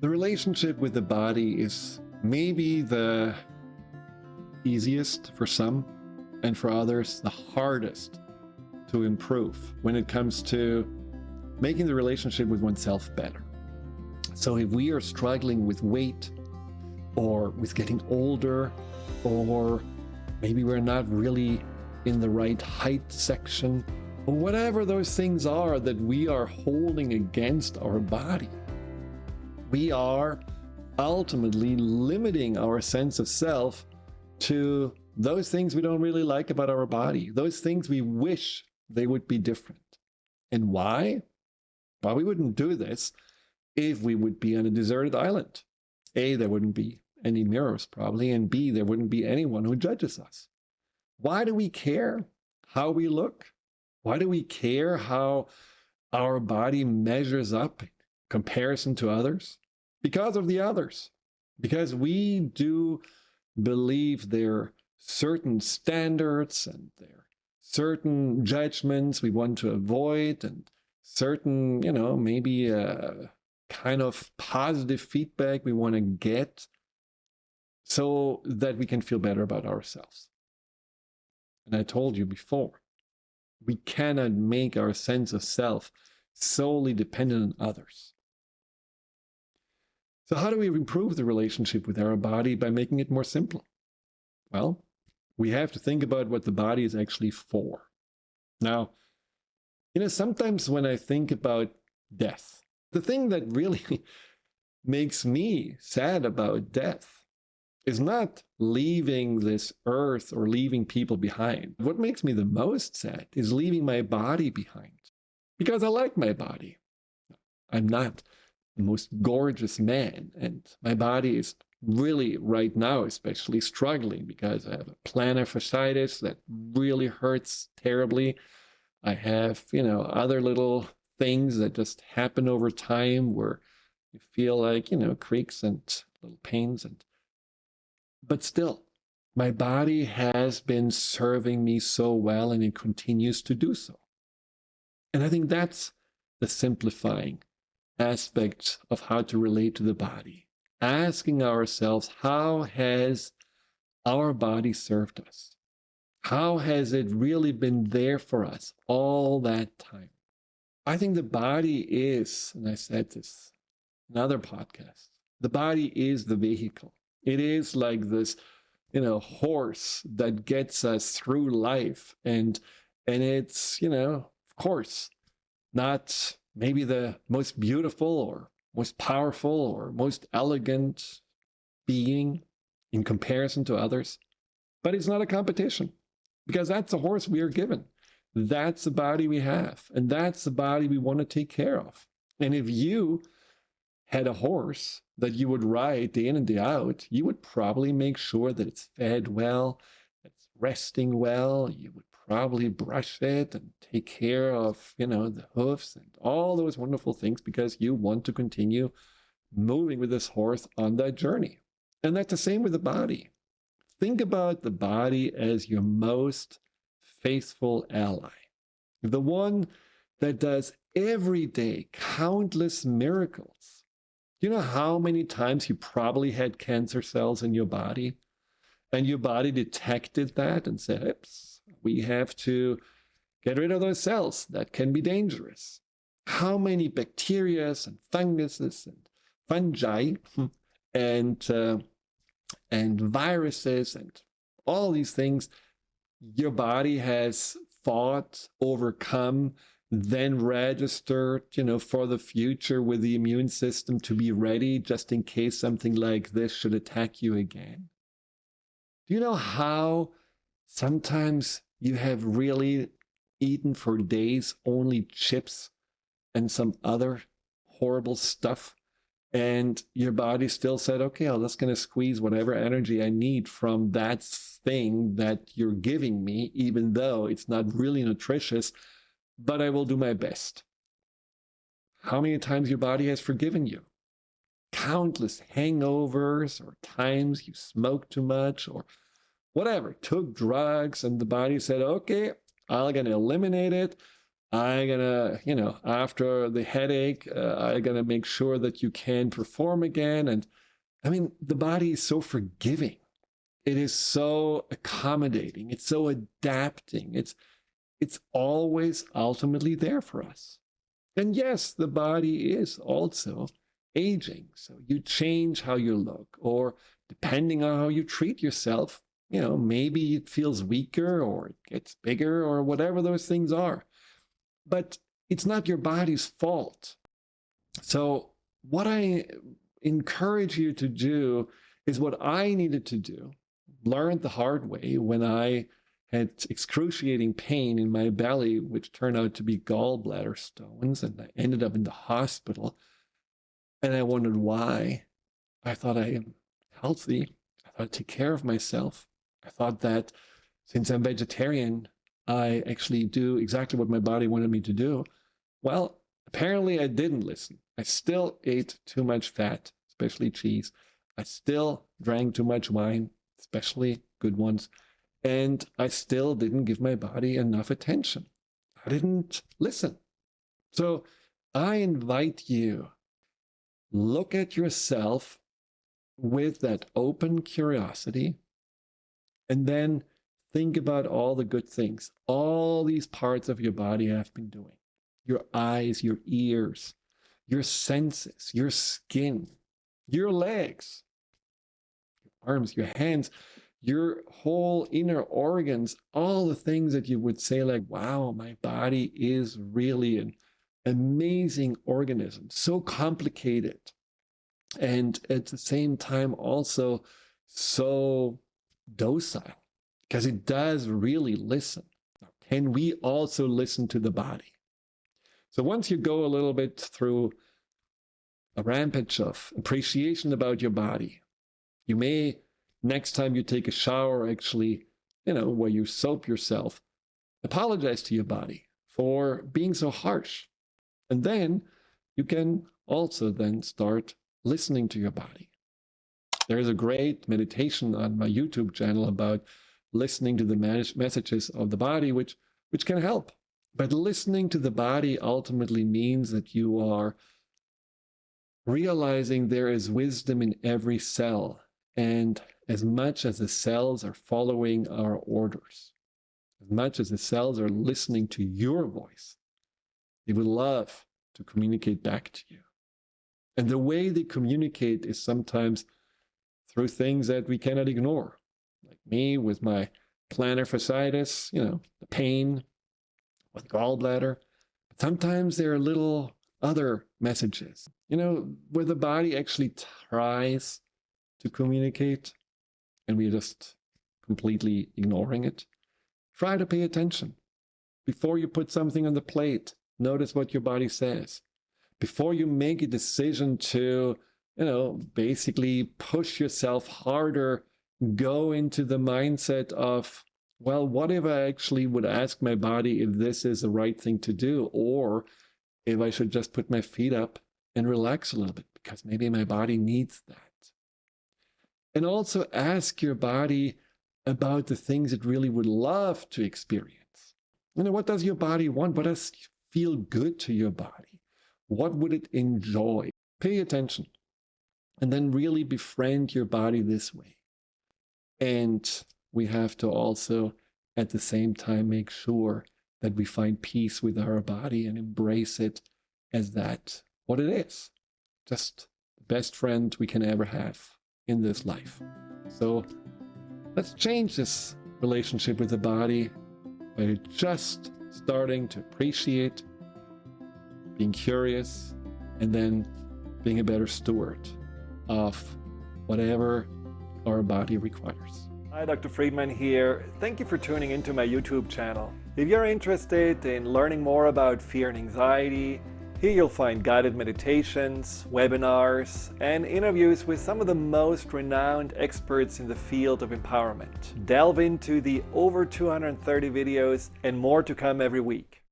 The relationship with the body is maybe the easiest for some, and for others, the hardest to improve when it comes to making the relationship with oneself better. So if we are struggling with weight, or with getting older, or maybe we're not really in the right height section, or whatever those things are that we are holding against our body, we are ultimately limiting our sense of self to those things we don't really like about our body, those things we wish they would be different. And why? Well, we wouldn't do this if we would be on a deserted island. A, there wouldn't be any mirrors probably, and B, there wouldn't be anyone who judges us. Why do we care how we look? Why do we care how our body measures up in comparison to others? Because of the others. Because we do believe there are certain standards and there are certain judgments we want to avoid, and certain, maybe kind of positive feedback we want to get so that we can feel better about ourselves. And I told you before, we cannot make our sense of self solely dependent on others. So how do we improve the relationship with our body by making it more simple? Well, we have to think about what the body is actually for. Now, sometimes when I think about death, the thing that really makes me sad about death is not leaving this earth or leaving people behind. What makes me the most sad is leaving my body behind, because I like my body. I'm not the most gorgeous man, and my body is really right now especially struggling because I have a plantar fasciitis that really hurts terribly. I have, other little things that just happen over time where you feel like, creaks and little pains. But still, my body has been serving me so well, and it continues to do so. And I think that's the simplifying aspect of how to relate to the body. Asking ourselves, how has our body served us? How has it really been there for us all that time? I think the body is, and I said this in other podcasts, the body is the vehicle. It is like this, horse that gets us through life. And it's, of course, not maybe the most beautiful or most powerful or most elegant being in comparison to others, but it's not a competition, because that's the horse we are given. That's the body we have, and that's the body we want to take care of. And if you had a horse that you would ride day in and day out, you would probably make sure that it's fed well, it's resting well. You would probably brush it and take care of, the hoofs and all those wonderful things, because you want to continue moving with this horse on that journey. And that's the same with the body. Think about the body as your most faithful ally, the one that does every day countless miracles. Do you know how many times you probably had cancer cells in your body, and your body detected that and said, oops, we have to get rid of those cells. That can be dangerous. How many bacteria and funguses and fungi and viruses and all these things your body has fought, overcome, then registered, for the future with the immune system to be ready just in case something like this should attack you again. Do you know how sometimes you have really eaten for days only chips and some other horrible stuff, and your body still said, okay, I'm just going to squeeze whatever energy I need from that thing that you're giving me, even though it's not really nutritious, but I will do my best. How many times your body has forgiven you? Countless hangovers, or times you smoked too much, or whatever, took drugs, and the body said, okay, I'm going to eliminate it. I'm gonna, after the headache, I'm gonna make sure that you can perform again. And I mean, the body is so forgiving. It is so accommodating. It's so adapting. It's always ultimately there for us. And yes, the body is also aging. So you change how you look, or depending on how you treat yourself, maybe it feels weaker or it gets bigger or whatever those things are. But it's not your body's fault. So what I encourage you to do is what I needed to do, learned the hard way when I had excruciating pain in my belly, which turned out to be gallbladder stones, and I ended up in the hospital. And I wondered why. I thought I am healthy. I thought I'd take care of myself. I thought that since I'm vegetarian, I actually do exactly what my body wanted me to do. Well, apparently I didn't listen. I still ate too much fat, especially cheese. I still drank too much wine, especially good ones. And I still didn't give my body enough attention. I didn't listen. So I invite you, look at yourself with that open curiosity, and then think about all the good things all these parts of your body have been doing. Your eyes, your ears, your senses, your skin, your legs, your arms, your hands, your whole inner organs, all the things that you would say like, wow, my body is really an amazing organism, so complicated. And at the same time also so docile, because it does really listen. Can we also listen to the body? So once you go a little bit through a rampage of appreciation about your body, you may, next time you take a shower, actually, where you soap yourself, apologize to your body for being so harsh. And then you can also then start listening to your body. There is a great meditation on my YouTube channel about listening to the messages of the body, which can help. But listening to the body ultimately means that you are realizing there is wisdom in every cell. And as much as the cells are following our orders, as much as the cells are listening to your voice, they would love to communicate back to you. And the way they communicate is sometimes through things that we cannot ignore. Like me with my plantar fasciitis, the pain with gallbladder. But sometimes there are little other messages, where the body actually tries to communicate and we're just completely ignoring it. Try to pay attention. Before you put something on the plate, notice what your body says. Before you make a decision to, basically push yourself harder, go into the mindset of, well, what if I actually would ask my body if this is the right thing to do, or if I should just put my feet up and relax a little bit because maybe my body needs that. And also ask your body about the things it really would love to experience. What does your body want? What does feel good to your body? What would it enjoy? Pay attention. And then really befriend your body this way. And we have to also, at the same time, make sure that we find peace with our body and embrace it as that, what it is. Just the best friend we can ever have in this life. So let's change this relationship with the body by just starting to appreciate, being curious, and then being a better steward of whatever our body requires. Hi, Dr. Friedemann here. Thank you for tuning into my YouTube channel. If you're interested in learning more about fear and anxiety, here you'll find guided meditations, webinars, and interviews with some of the most renowned experts in the field of empowerment. Delve into the over 230 videos and more to come every week.